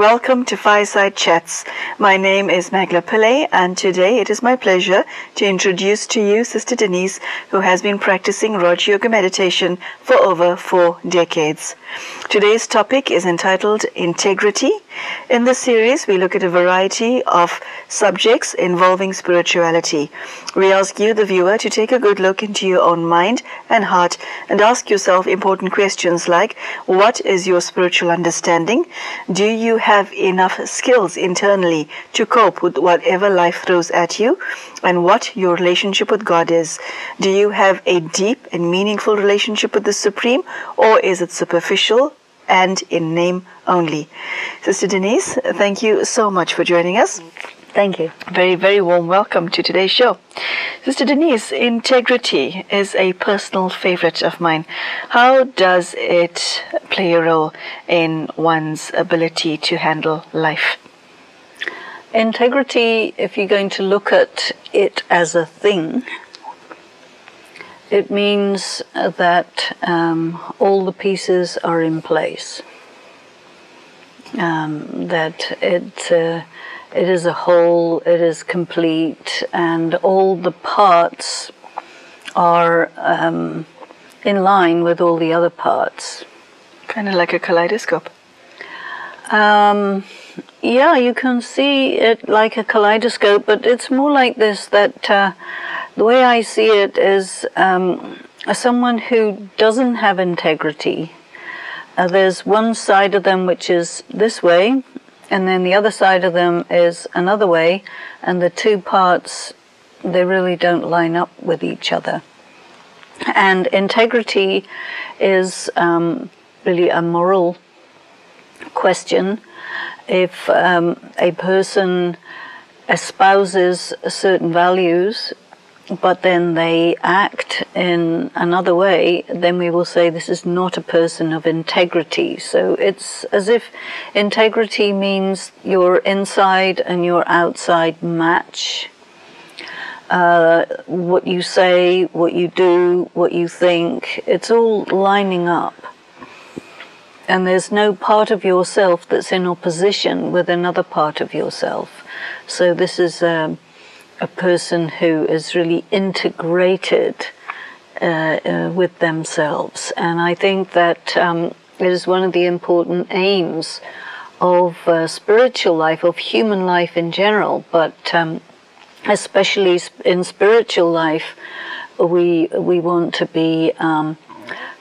Welcome to Fireside Chats. My name is Magela Pillai, and today it is my pleasure to introduce to you Sister Denise, who has been practicing Rajyoga Meditation for over 4 decades. Today's topic is entitled Integrity. In this series, we look at a variety of subjects involving spirituality. We ask you, the viewer, to take a good look into your own mind and heart and ask yourself important questions like, what is your spiritual understanding? Do you have enough skills internally to cope with whatever life throws at you? And what your relationship with God is? Do you have a deep and meaningful relationship with the Supreme, or is it superficial and in name only? Sister Denise, thank you so much for joining us. Thank you. Very, very warm welcome to today's show. Sister Denise, integrity is a personal favorite of mine. How does it play a role in one's ability to handle life? Integrity, if you're going to look at it as a thing, it means that all the pieces are in place. That it is a whole, it is complete, and all the parts are in line with all the other parts. Kind of like a kaleidoscope. Yeah, you can see it like a kaleidoscope, but it's more like this, that the way I see it is someone who doesn't have integrity. There's one side of them which is this way, and then the other side of them is another way, and the two parts, they really don't line up with each other. And integrity is really a moral question. If a person espouses certain values, but then they act in another way, then we will say this is not a person of integrity. So it's as if integrity means your inside and your outside match. What you say, what you do, what you think, it's all lining up. And there's no part of yourself that's in opposition with another part of yourself. So this is a person who is really integrated with themselves. And I think that it is one of the important aims of spiritual life, of human life in general, but especially in spiritual life, we want to be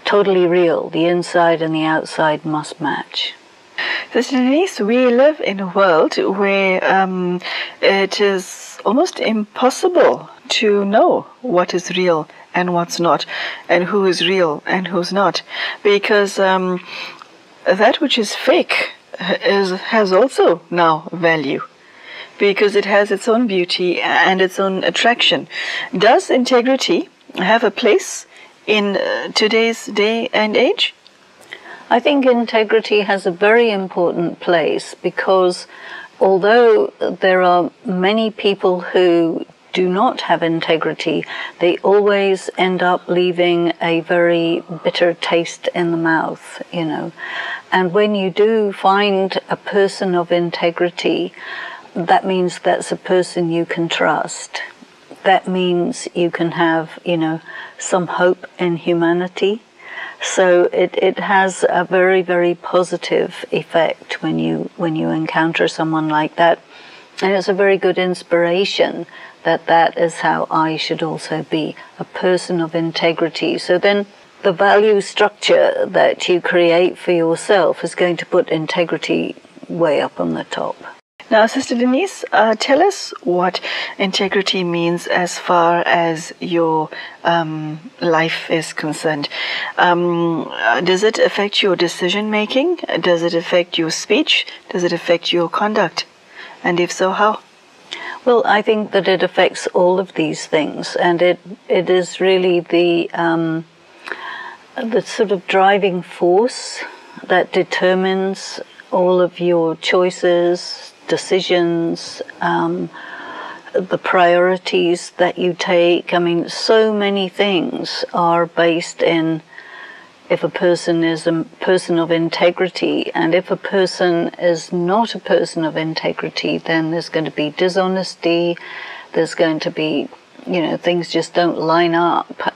totally real. The inside and the outside must match. Sister Denise, we live in a world where it is almost impossible to know what is real and what's not, and who is real and who's not, because that which is fake has also now value, because it has its own beauty and its own attraction. Does integrity have a place in today's day and age? I think integrity has a very important place, because although there are many people who do not have integrity, they always end up leaving a very bitter taste in the mouth, you know. And when you do find a person of integrity, that means that's a person you can trust. That means you can have, you know, some hope in humanity. So it has a very, very positive effect when you encounter someone like that. And it's a very good inspiration that that is how I should also be, a person of integrity. So then the value structure that you create for yourself is going to put integrity way up on the top. Now, Sister Denise, tell us what integrity means as far as your life is concerned. Does it affect your decision making? Does it affect your speech? Does it affect your conduct? And if so, how? Well, I think that it affects all of these things, and it is really the sort of driving force that determines all of your choices, decisions, the priorities that you take. I mean, so many things are based in if a person is a person of integrity, and if a person is not a person of integrity, then there's going to be dishonesty, there's going to be, things just don't line up.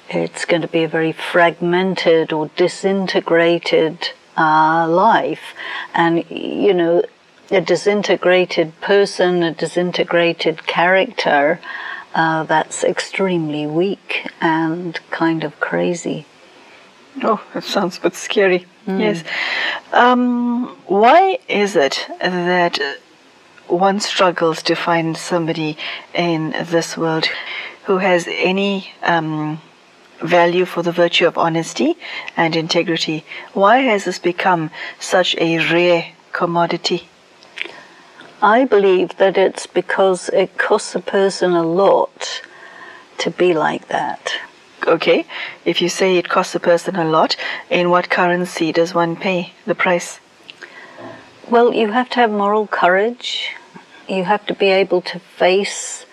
It's going to be a very fragmented or disintegrated life. And, a disintegrated person, a disintegrated character, that's extremely weak and kind of crazy. Oh, that sounds a bit scary. Yes. Why is it that one struggles to find somebody in this world who has any value for the virtue of honesty and integrity? Why has this become such a rare commodity? I believe that it's because it costs a person a lot to be like that. Okay, if you say it costs a person a lot, in what currency does one pay the price? Well, you have to have moral courage. You have to be able to face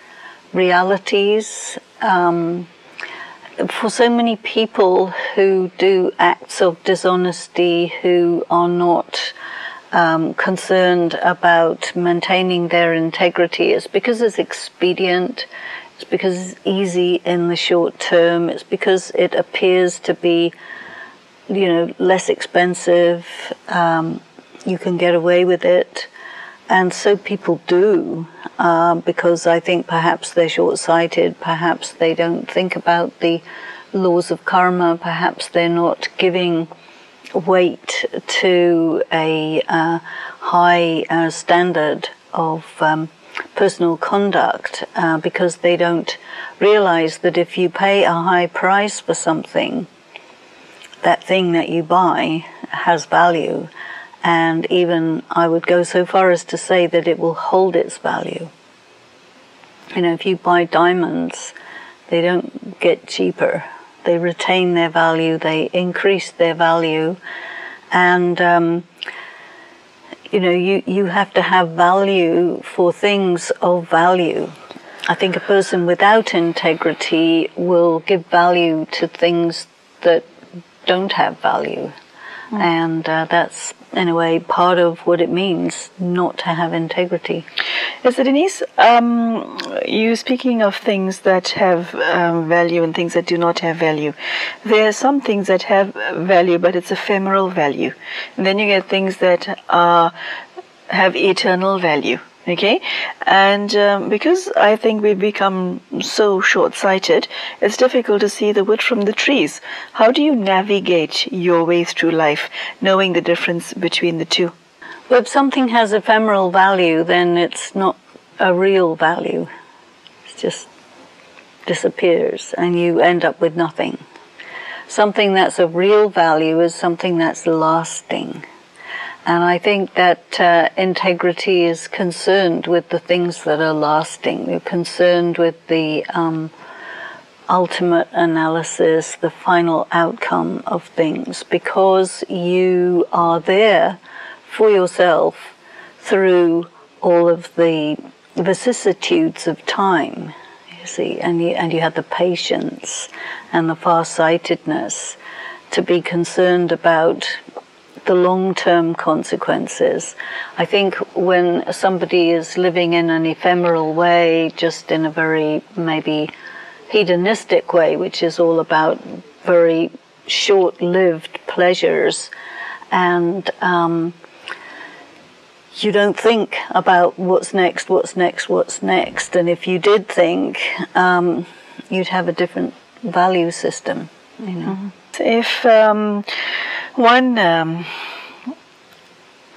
realities. For so many people who do acts of dishonesty, who are not concerned about maintaining their integrity, it's because it's expedient. It's because it's easy in the short term. It's because it appears to be, less expensive. You can get away with it. And so people do, because I think perhaps they're short-sighted, perhaps they don't think about the laws of karma, perhaps they're not giving weight to a high standard of personal conduct, because they don't realize that if you pay a high price for something, that thing that you buy has value, and even I would go so far as to say that it will hold its value. If you buy diamonds, they don't get cheaper. They retain their value, they increase their value, and you have to have value for things of value. I think a person without integrity will give value to things that don't have value. And that's, in a way, part of what it means not to have integrity. Yes, so Denise, you speaking of things that have value and things that do not have value. There are some things that have value, but it's ephemeral value. And then you get things that have eternal value. Okay, and because I think we've become so short-sighted, it's difficult to see the wood from the trees. How do you navigate your way through life, knowing the difference between the two? Well, if something has ephemeral value, then it's not a real value. It just disappears, and you end up with nothing. Something that's of real value is something that's lasting. And I think that integrity is concerned with the things that are lasting. You're concerned with the ultimate analysis, the final outcome of things, because you are there for yourself through all of the vicissitudes of time, you see, and you have the patience and the far-sightedness to be concerned about the long-term consequences. I think when somebody is living in an ephemeral way, just in a very maybe hedonistic way, which is all about very short-lived pleasures, and you don't think about what's next, and if you did think, you'd have a different value system, If one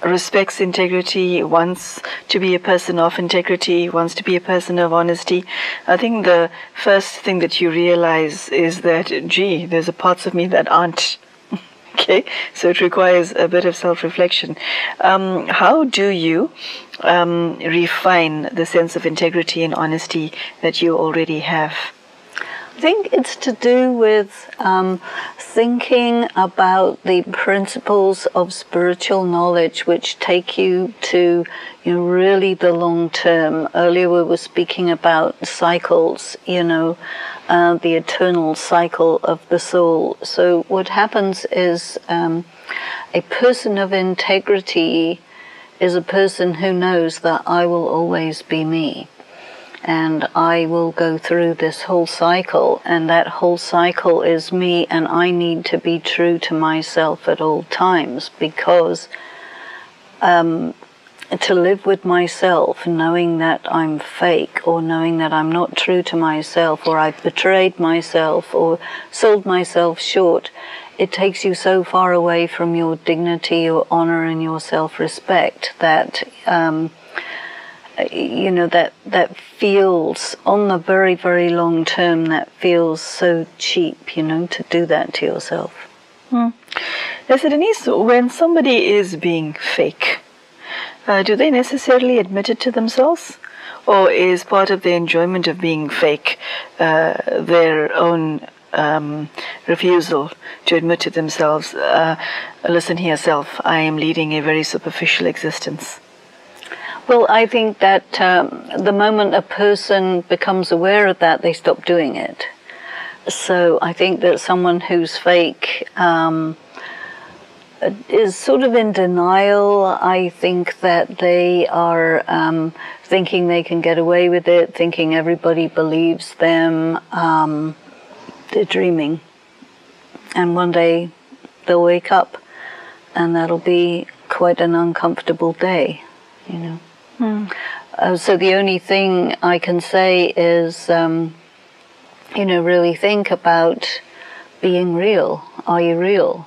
respects integrity, wants to be a person of integrity, wants to be a person of honesty, I think the first thing that you realize is that, gee, there's parts of me that aren't. Okay, so it requires a bit of self-reflection. How do you refine the sense of integrity and honesty that you already have? I think it's to do with thinking about the principles of spiritual knowledge which take you to, really the long term. Earlier we were speaking about cycles, the eternal cycle of the soul. So what happens is a person of integrity is a person who knows that I will always be me. And I will go through this whole cycle, and that whole cycle is me, and I need to be true to myself at all times, because to live with myself, knowing that I'm fake, or knowing that I'm not true to myself, or I've betrayed myself, or sold myself short, it takes you so far away from your dignity, your honor, and your self-respect that that feels, on the very, very long term, that feels so cheap, to do that to yourself. Yes, Denise, when somebody is being fake, do they necessarily admit it to themselves? Or is part of the enjoyment of being fake their own refusal to admit to themselves, listen here, self, I am leading a very superficial existence? Well, I think that the moment a person becomes aware of that, they stop doing it. So I think that someone who's fake is sort of in denial. I think that they are thinking they can get away with it, thinking everybody believes them. They're dreaming. And one day they'll wake up, and that'll be quite an uncomfortable day, So the only thing I can say is, really think about being real. Are you real?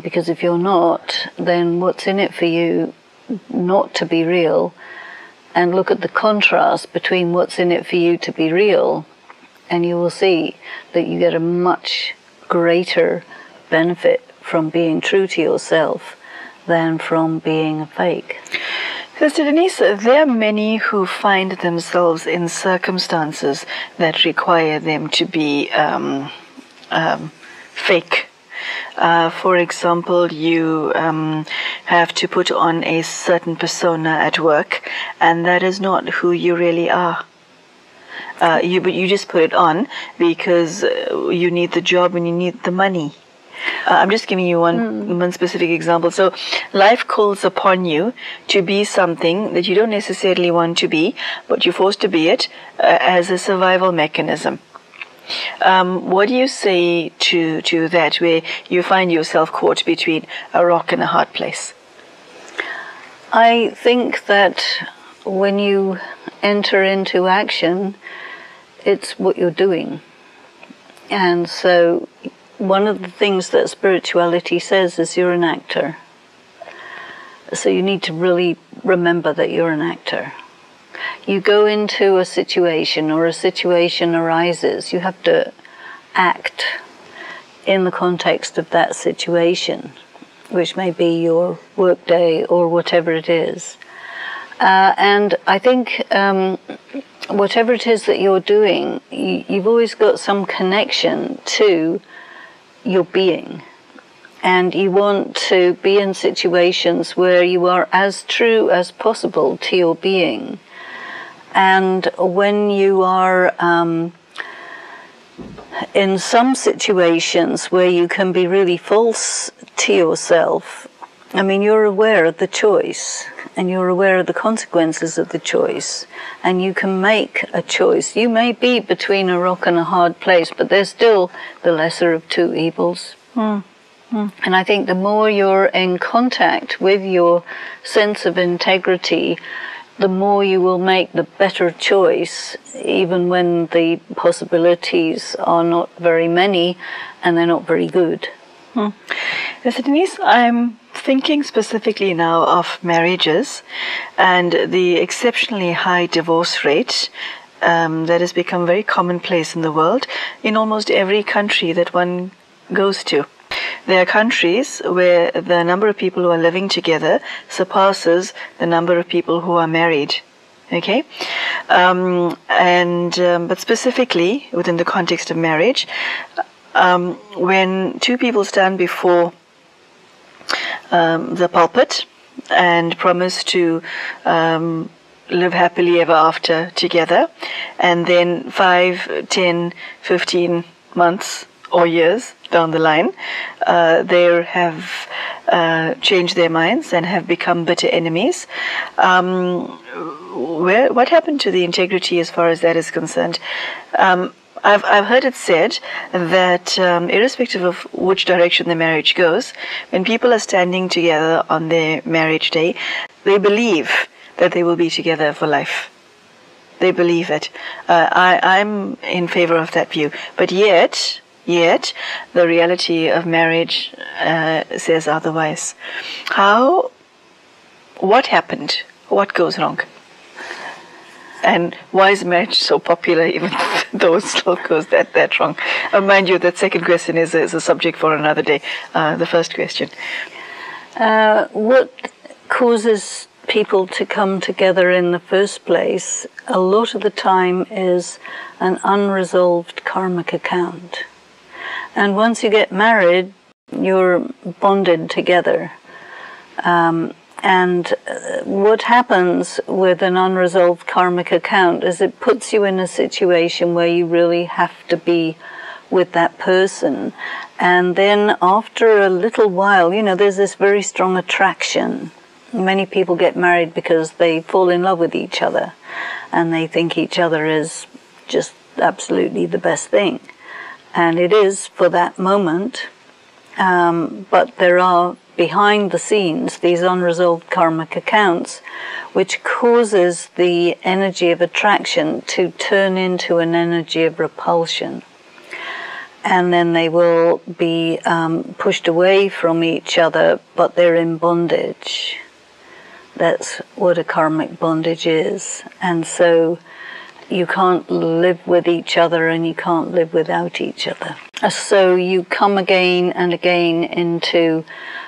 Because if you're not, then what's in it for you not to be real? And look at the contrast between what's in it for you to be real, and you will see that you get a much greater benefit from being true to yourself than from being a fake. Sister Denise, there are many who find themselves in circumstances that require them to be fake. For example, you have to put on a certain persona at work, and that is not who you really are. But you just put it on because you need the job and you need the money. I'm just giving you one specific example. So life calls upon you to be something that you don't necessarily want to be, but you're forced to be it as a survival mechanism. What do you say to that, where you find yourself caught between a rock and a hard place? I think that when you enter into action, it's what you're doing. And so one of the things that spirituality says is you're an actor. So you need to really remember that you're an actor. You go into a situation, or a situation arises, you have to act in the context of that situation, which may be your work day or whatever it is. And I think whatever it is that you're doing, you've always got some connection to your being. And you want to be in situations where you are as true as possible to your being. And when you are in some situations where you can be really false to yourself, I mean, you're aware of the choice, and you're aware of the consequences of the choice, and you can make a choice. You may be between a rock and a hard place, but there's still the lesser of two evils. And I think the more you're in contact with your sense of integrity, the more you will make the better choice, even when the possibilities are not very many and they're not very good. Yes, Denise, I'm thinking specifically now of marriages and the exceptionally high divorce rate that has become very commonplace in the world, in almost every country that one goes to. There are countries where the number of people who are living together surpasses the number of people who are married. Okay, but specifically within the context of marriage, when two people stand before the pulpit and promise to live happily ever after together, and then 5, 10, 15 months or years down the line, they have changed their minds and have become bitter enemies. What happened to the integrity as far as that is concerned? I've heard it said that irrespective of which direction the marriage goes, when people are standing together on their marriage day, they believe that they will be together for life. They believe it. I'm in favor of that view. But yet, the reality of marriage says otherwise. What happened? What goes wrong? And why is marriage so popular even though it still goes that wrong? Mind you, that second question is a subject for another day. The first question. What causes people to come together in the first place, a lot of the time, is an unresolved karmic account. And once you get married, you're bonded together. And what happens with an unresolved karmic account is it puts you in a situation where you really have to be with that person. And then after a little while, there's this very strong attraction. Many people get married because they fall in love with each other and they think each other is just absolutely the best thing. And it is for that moment, but there are behind the scenes these unresolved karmic accounts which causes the energy of attraction to turn into an energy of repulsion. And then they will be pushed away from each other, but they're in bondage. That's what a karmic bondage is. And so you can't live with each other and you can't live without each other. So you come again and again into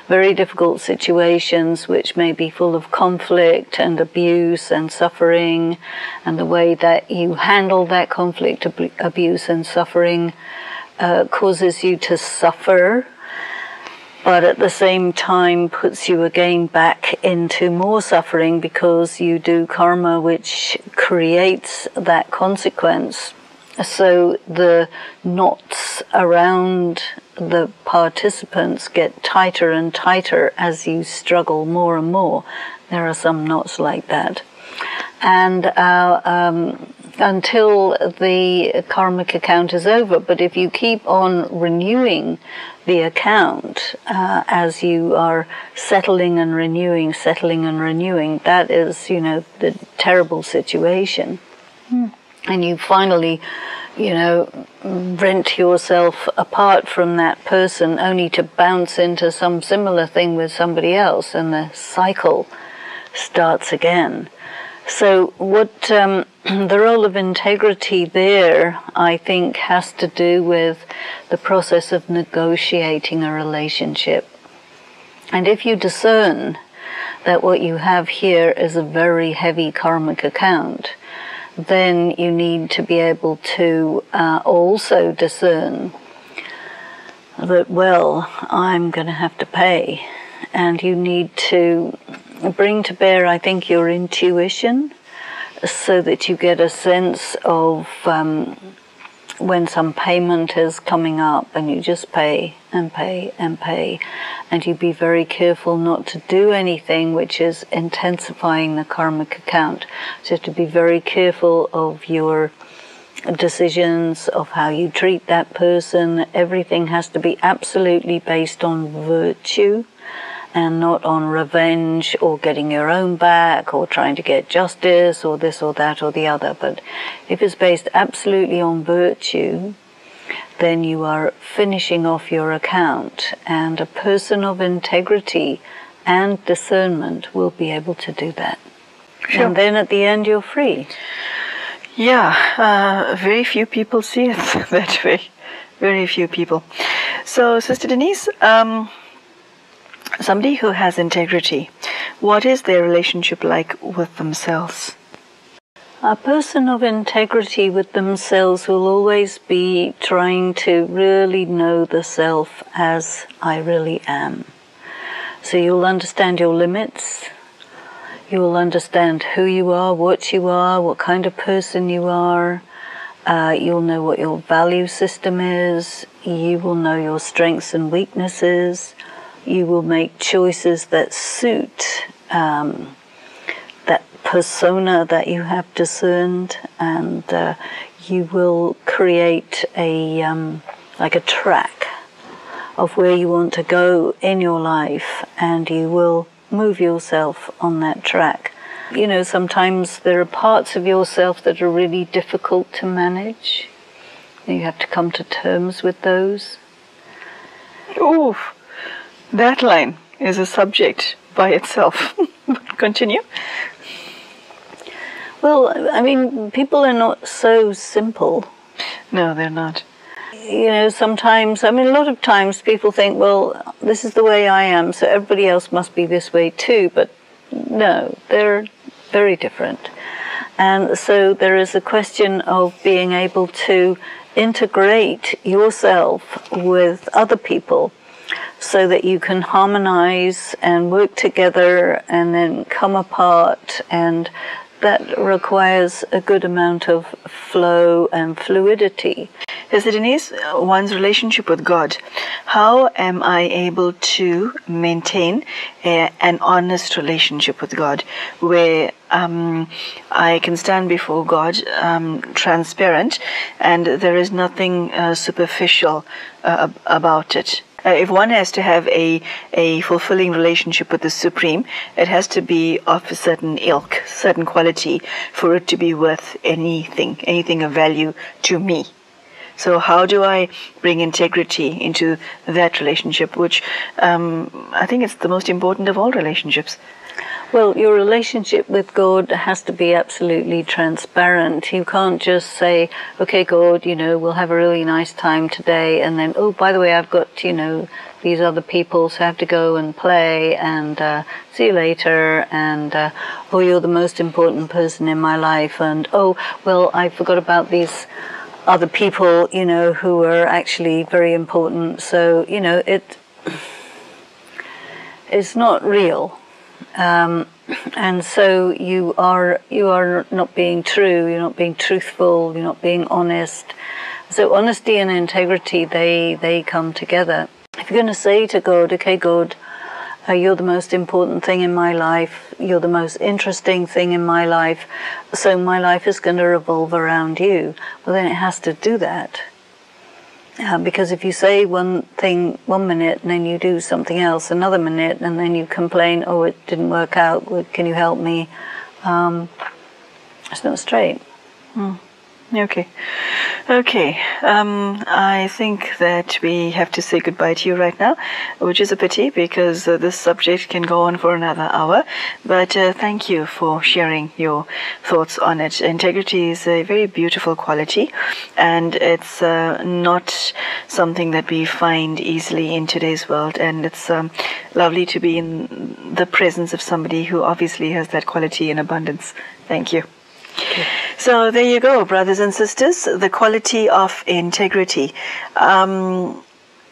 very difficult situations which may be full of conflict and abuse and suffering, and the way that you handle that conflict, abuse and suffering causes you to suffer, but at the same time puts you again back into more suffering because you do karma which creates that consequence. So the knots around the participants get tighter and tighter as you struggle more and more. There are some knots like that. And until the karmic account is over. But if you keep on renewing the account as you are settling and renewing, that is, the terrible situation. And you finally, rent yourself apart from that person only to bounce into some similar thing with somebody else, and the cycle starts again. So what the role of integrity there, I think, has to do with the process of negotiating a relationship. And if you discern that what you have here is a very heavy karmic account, then you need to be able to also discern that, well, I'm going to have to pay. And you need to bring to bear, I think, your intuition, so that you get a sense of when some payment is coming up, and you just pay and pay and pay. And you be very careful not to do anything which is intensifying the karmic account. So you have to be very careful of your decisions, of how you treat that person. Everything has to be absolutely based on virtue and not on revenge or getting your own back or trying to get justice or this or that or the other. But if it's based absolutely on virtue, then you are finishing off your account, and a person of integrity and discernment will be able to do that. Sure. And then at the end you're free. Yeah, very few people see it that way. Very few people. So, Sister Denise, somebody who has integrity, what is their relationship like with themselves? A person of integrity with themselves will always be trying to really know the self as I really am. So you'll understand your limits, you'll understand who you are, what kind of person you are, you'll know what your value system is, you will know your strengths and weaknesses, you will make choices that suit that persona that you have discerned, and you will create like a track of where you want to go in your life, and you will move yourself on that track. You know, sometimes there are parts of yourself that are really difficult to manage. You have to come to terms with those. Ooh, that line is a subject by itself. Continue. Well, I mean, people are not so simple. No, they're not. You know, sometimes, I mean, a lot of times people think, well, this is the way I am, so everybody else must be this way too. But no, they're very different. And so there is a question of being able to integrate yourself with other people so that you can harmonize and work together and then come apart, and that requires a good amount of flow and fluidity. Sister Denise, one's relationship with God, how am I able to maintain an honest relationship with God where I can stand before God transparent and there is nothing superficial about it? If one has to have a fulfilling relationship with the Supreme, it has to be of a certain ilk, certain quality, for it to be worth anything of value to me. So how do I bring integrity into that relationship, which I think it's the most important of all relationships? Well, your relationship with God has to be absolutely transparent. You can't just say, okay, God, you know, we'll have a really nice time today, and then, oh, by the way, I've got, you know, these other people, so I have to go and play, and see you later, and, oh, you're the most important person in my life, and, oh, well, I forgot about these other people, you know, who are actually very important. So, you know, it's not real. And so you are not being true, you're not being truthful, you're not being honest. So honesty and integrity, they come together. If you're going to say to God, okay, God, you're the most important thing in my life, you're the most interesting thing in my life, so my life is going to revolve around you. Well, then it has to do that. Because if you say one thing 1 minute and then you do something else another minute and then you complain, oh, it didn't work out, can you help me? It's not straight. Okay. I think that we have to say goodbye to you right now, which is a pity because this subject can go on for another hour. But thank you for sharing your thoughts on it. Integrity is a very beautiful quality, and it's not something that we find easily in today's world. And it's lovely to be in the presence of somebody who obviously has that quality in abundance. Thank you. Okay. So there you go, brothers and sisters, the quality of integrity.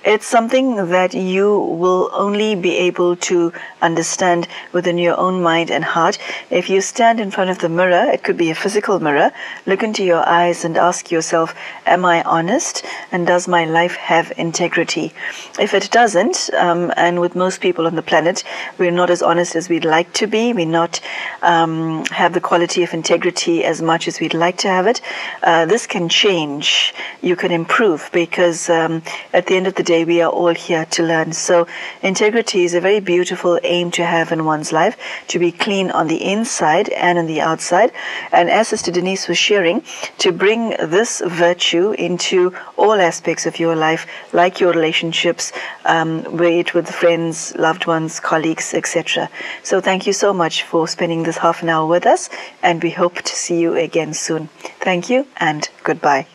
It's something that you will only be able to understand within your own mind and heart. If you stand in front of the mirror, it could be a physical mirror, look into your eyes and ask yourself, am I honest? And does my life have integrity? If it doesn't, and with most people on the planet, we're not as honest as we'd like to be, we not have the quality of integrity as much as we'd like to have it, this can change. You can improve, because at the end of the day, we are all here to learn. So integrity is a very beautiful aim to have in one's life, to be clean on the inside and on the outside. And as Sister Denise was sharing, to bring this virtue into all aspects of your life, like your relationships, be it with friends, loved ones, colleagues, etc. So thank you so much for spending this half an hour with us, and we hope to see you again soon. Thank you and goodbye.